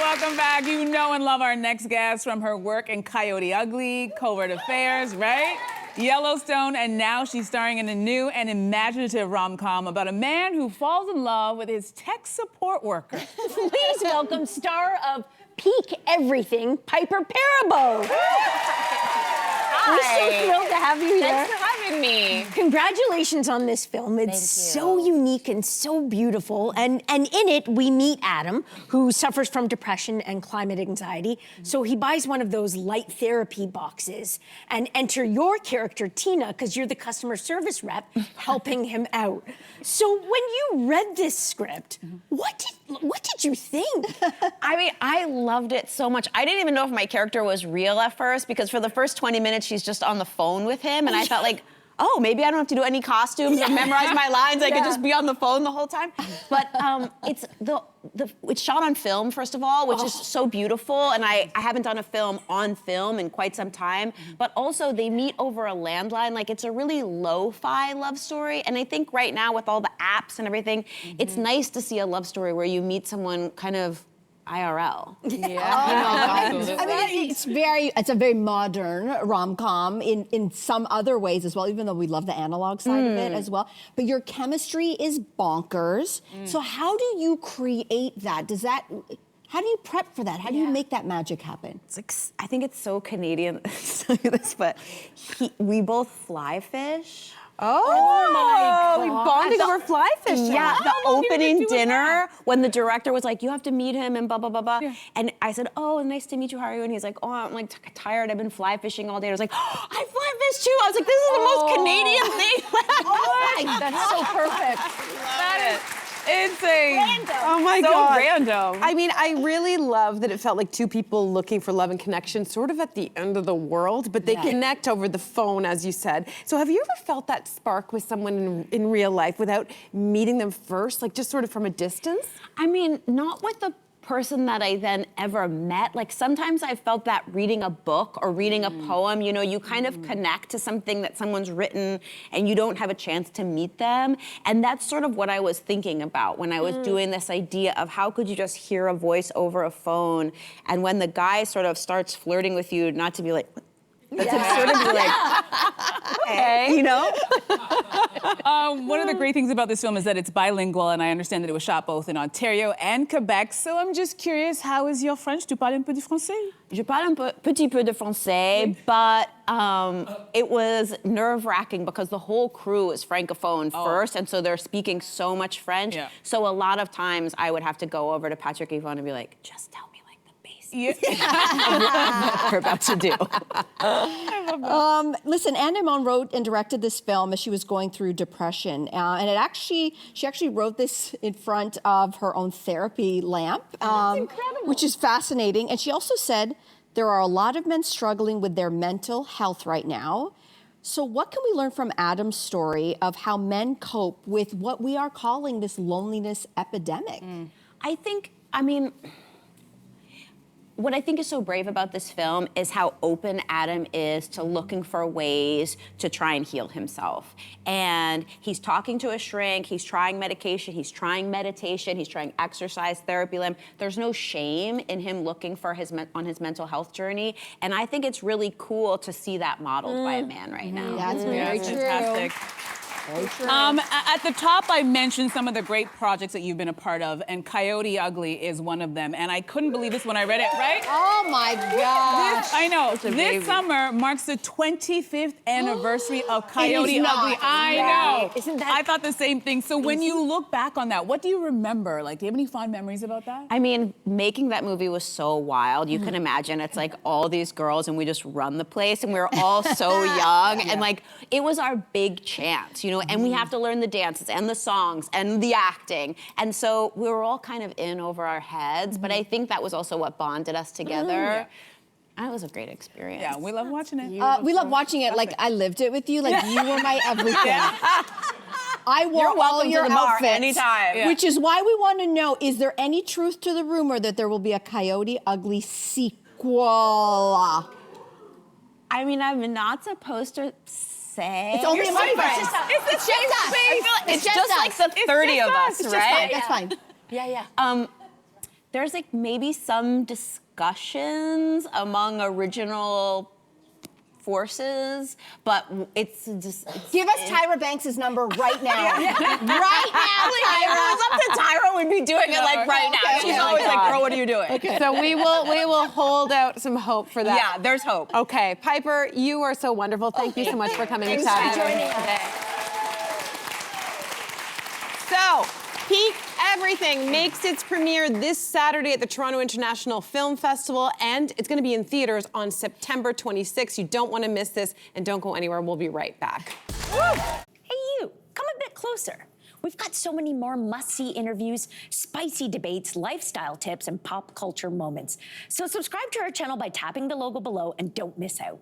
welcome back. You know and love our next guest from her work in Coyote Ugly, Covert Affairs, right? Yellowstone, and now she's starring in a new and imaginative rom-com about a man who falls in love with his tech support worker. Please welcome star of Peak Everything, Piper Perabo. We're so thrilled to have you here. Thanks for having me. Congratulations on this film. It's so unique and so beautiful. And in it, we meet Adam, who suffers from depression and climate anxiety. So he buys one of those light therapy boxes and enter your character, Tina, because you're the customer service rep, helping him out. So when you read this script, what did you think? I mean, I loved it so much. I didn't even know if my character was real at first, because for the first 20 minutes, she's just on the phone with him, and I felt like, oh, maybe I don't have to do any costumes or memorize my lines. I could just be on the phone the whole time. But it's shot on film, first of all, which is so beautiful. And I haven't done a film on film in quite some time. But also, they meet over a landline. Like, it's a really lo-fi love story. And I think right now, with all the apps and everything, it's nice to see a love story where you meet someone kind of IRL. Yeah. I mean, it's a very modern rom-com in some other ways as well, even though we love the analog side of it as well. But your chemistry is bonkers. So how do you create that? How do you prep for that? How do you make that magic happen? It's like, I think it's so Canadian to tell you this, but we both fly fish. Oh my God. We bonded over fly fishing. Yeah, the opening dinner when the director was like, you have to meet him and blah, blah, blah, blah. Yeah. And I said, oh, nice to meet you, how are you? And he's like, oh, I'm like tired, I've been fly fishing all day. I was like, oh, I fly fish too. I was like, this is the most Canadian thing. That's so perfect. That is insane. Oh my So God. random. I mean, I really love that it felt like two people looking for love and connection, sort of at the end of the world, but they connect over the phone, as you said. So have you ever felt that spark with someone in real life without meeting them first, like just sort of from a distance? I mean, not with the person that I then ever met. Like, sometimes I felt that reading a book or reading a poem, you know, you kind of connect to something that someone's written and you don't have a chance to meet them. And that's sort of what I was thinking about when I was doing this idea of how could you just hear a voice over a phone, and when the guy sort of starts flirting with you, not to be like, but to sort of be like, okay, you know? One of the great things about this film is that it's bilingual, and I understand that it was shot both in Ontario and Quebec. So I'm just curious, how is your French? Tu parles un peu du français? Je parle petit peu de français, but it was nerve-wracking because the whole crew is francophone first, and so they're speaking so much French. Yeah. So a lot of times I would have to go over to Patrick Yvonne and be like, just tell me like the basics of what we're about to do. Listen, Anne Damon wrote and directed this film as she was going through depression, and she actually wrote this in front of her own therapy lamp, which is fascinating. And she also said there are a lot of men struggling with their mental health right now. So what can we learn from Adam's story of how men cope with what we are calling this loneliness epidemic? What I think is so brave about this film is how open Adam is to looking for ways to try and heal himself. And he's talking to a shrink, he's trying medication, he's trying meditation, he's trying exercise, therapy. There's no shame in him looking for on his mental health journey. And I think it's really cool to see that modeled by a man right now. That's very true. Fantastic. At the top, I mentioned some of the great projects that you've been a part of, and Coyote Ugly is one of them. And I couldn't believe this when I read it, right? Oh my gosh. I know. This summer marks the 25th anniversary of Coyote Ugly. I know. Isn't that? I thought the same thing. So when you look back on that, what do you remember? Like, do you have any fond memories about that? I mean, making that movie was so wild. You can imagine it's like all these girls and we just run the place and we were all so young. And like, it was our big chance, you know, and we have to learn the dances and the songs and the acting. And so we were all kind of in over our heads, but I think that was also what bonded us together. And it was a great experience. Yeah, we love watching it. We love watching it like I lived it with you, like you were my everything. I wore You're welcome all your to the bar outfits, anytime. which is why we want to know, is there any truth to the rumor that there will be a Coyote Ugly sequel? I mean, I'm not supposed to say. It's only a money It's just us. It's just like the 30 of us, right? That's fine. Yeah. there's like maybe some discussions among original forces, but it's just Give us Tyra Banks' number right now. right now. Like, if it was up to Tyra, we'd be doing it like right now. Okay. She's Oh my always like, God. "Girl, what are you doing?" So we will hold out some hope for that. Yeah, there's hope. Okay, Piper, you are so wonderful. Thank you so much for coming and Thanks chatting. for joining us. So, Peak Everything makes its premiere this Saturday at the Toronto International Film Festival, and it's going to be in theaters on September 26th. You don't want to miss this, and don't go anywhere. We'll be right back. Hey you, come a bit closer. We've got so many more must-see interviews, spicy debates, lifestyle tips, and pop culture moments. So subscribe to our channel by tapping the logo below and don't miss out.